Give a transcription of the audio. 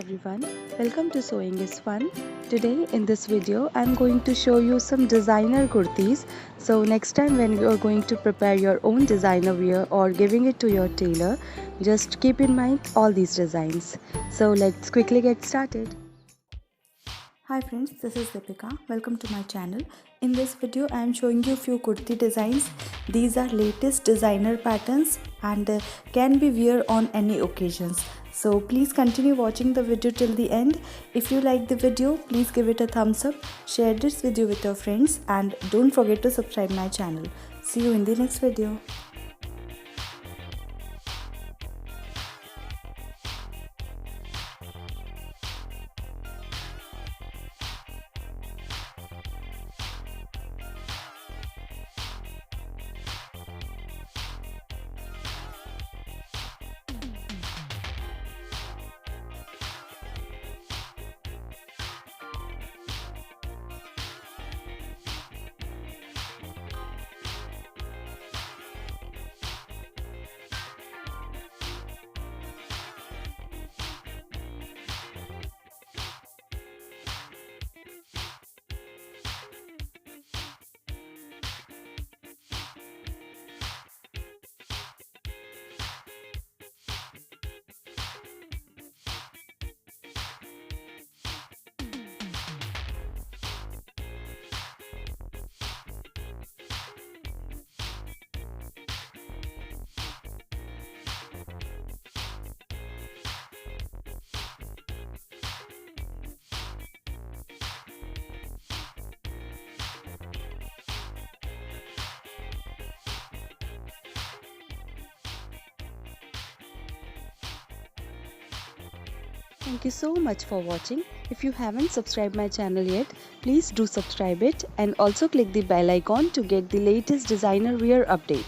everyone, welcome to Sewing is Fun. Today in this video I'm going to show you some designer kurtis. So next time when you are going to prepare your own designer wear or giving it to your tailor, just keep in mind all these designs. So let's quickly get started. Hi friends, this is Deepika. Welcome to my channel. In this video I am showing you few kurti designs. These are latest designer patterns and can be wear on any occasions. So please continue watching the video till the end. If you like the video, please give it a thumbs up, share this video with your friends and don't forget to subscribe my channel. See you in the next video. Thank you so much for watching. If you haven't subscribed my channel yet, please do subscribe it and also click the bell icon to get the latest designer wear update.